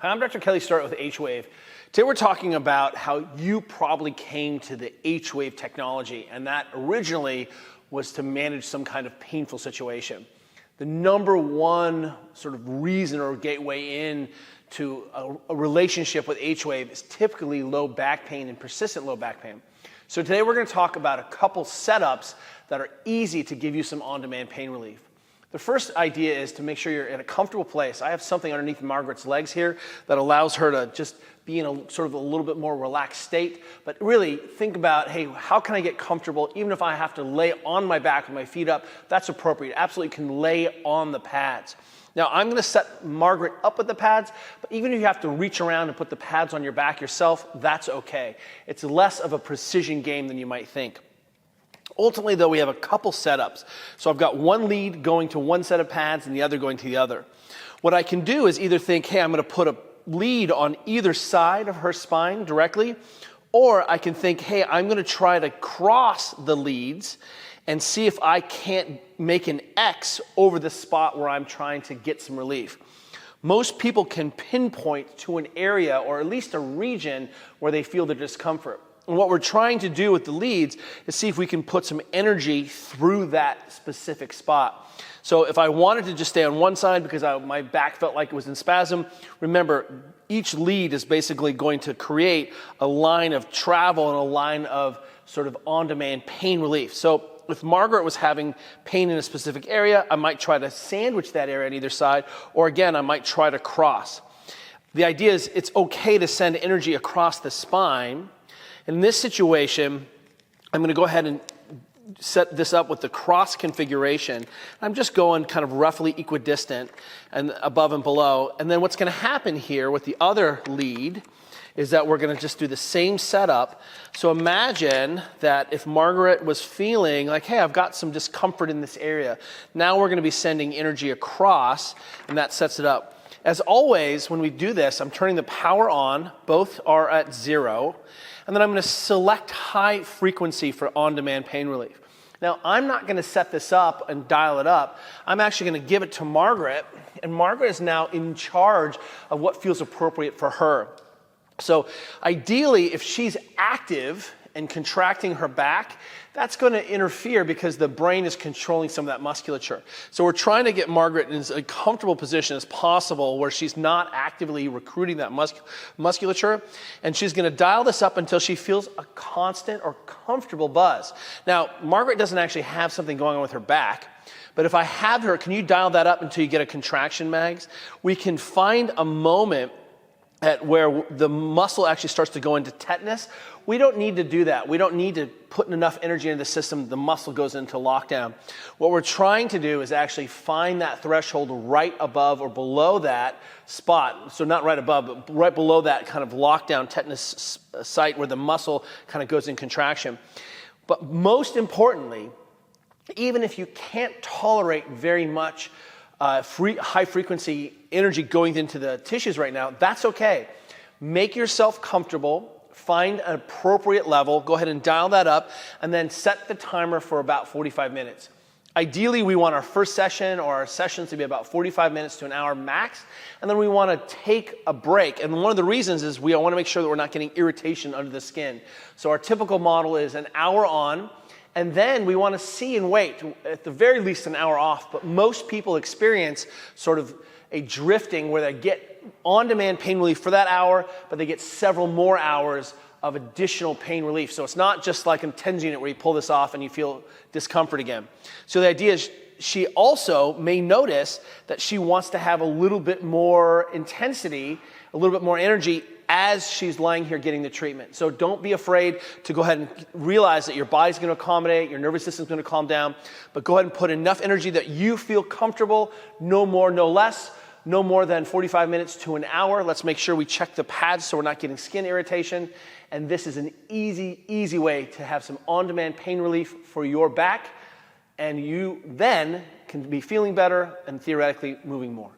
Hi, I'm Dr. Kelly Starrett with H-Wave. Today we're talking about how you probably came to the H-Wave technology, and that originally was to manage some kind of painful situation. The number one sort of reason or gateway in to a relationship with H-Wave is typically low back pain and persistent low back pain. So today we're going to talk about a couple setups that are easy to give you some on-demand pain relief. The first idea is to make sure you're in a comfortable place. I have something underneath Margaret's legs here that allows her to just be in a sort of a little bit more relaxed state. But really think about, hey, how can I get comfortable? Even if I have to lay on my back with my feet up, that's appropriate. Absolutely can lay on the pads. Now I'm going to set Margaret up with the pads, but even if you have to reach around and put the pads on your back yourself, that's okay. It's less of a precision game than you might think. Ultimately, though, we have a couple setups. So I've got one lead going to one set of pads and the other going to the other. What I can do is either think, hey, I'm going to put a lead on either side of her spine directly, or I can think, hey, I'm going to try to cross the leads and see if I can't make an X over the spot where I'm trying to get some relief. Most people can pinpoint to an area or at least a region where they feel the discomfort. And what we're trying to do with the leads is see if we can put some energy through that specific spot. So if I wanted to just stay on one side because my back felt like it was in spasm, remember, each lead is basically going to create a line of travel and a line of sort of on-demand pain relief. So if Margaret was having pain in a specific area, I might try to sandwich that area on either side, or again, I might try to cross. The idea is it's okay to send energy across the spine. In this situation, I'm going to go ahead and set this up with the cross configuration. I'm just going kind of roughly equidistant and above and below. And then what's going to happen here with the other lead is that we're going to just do the same setup. So imagine that if Margaret was feeling like, hey, I've got some discomfort in this area. Now we're going to be sending energy across, and that sets it up. As always, when we do this, I'm turning the power on. Both are at 0. And then I'm going to select high frequency for on-demand pain relief. Now, I'm not going to set this up and dial it up. I'm actually going to give it to Margaret, and Margaret is now in charge of what feels appropriate for her. So ideally, if she's active and contracting her back, that's going to interfere because the brain is controlling some of that musculature. So we're trying to get Margaret in as a comfortable position as possible where she's not actively recruiting that musculature. And she's going to dial this up until she feels a constant or comfortable buzz. Now, Margaret doesn't actually have something going on with her back. But if I have her, can you dial that up until you get a contraction, Mags? We can find a moment at where the muscle actually starts to go into tetanus. We don't need to do that. We don't need to put enough energy into the system, the muscle goes into lockdown. What we're trying to do is actually find that threshold right above or below that spot. So not right above, but right below that kind of lockdown tetanus site where the muscle kind of goes in contraction. But most importantly, even if you can't tolerate very much high frequency energy going into the tissues right now, that's okay. Make yourself comfortable, find an appropriate level, go ahead and dial that up, and then set the timer for about 45 minutes. Ideally, we want our first session or our sessions to be about 45 minutes to an hour max, and then we want to take a break. And one of the reasons is we want to make sure that we're not getting irritation under the skin. So our typical model is an hour on, and then we want to see and wait, at the very least an hour off. But most people experience sort of a drifting where they get on-demand pain relief for that hour, but they get several more hours of additional pain relief. So it's not just like a TENS unit where you pull this off and you feel discomfort again. So the idea is she also may notice that she wants to have a little bit more intensity, a little bit more energy as she's lying here getting the treatment. So don't be afraid to go ahead and realize that your body's going to accommodate, your nervous system's going to calm down, but go ahead and put enough energy that you feel comfortable, no more, no less, no more than 45 minutes to an hour. Let's make sure we check the pads so we're not getting skin irritation. And this is an easy, easy way to have some on-demand pain relief for your back, and you then can be feeling better and theoretically moving more.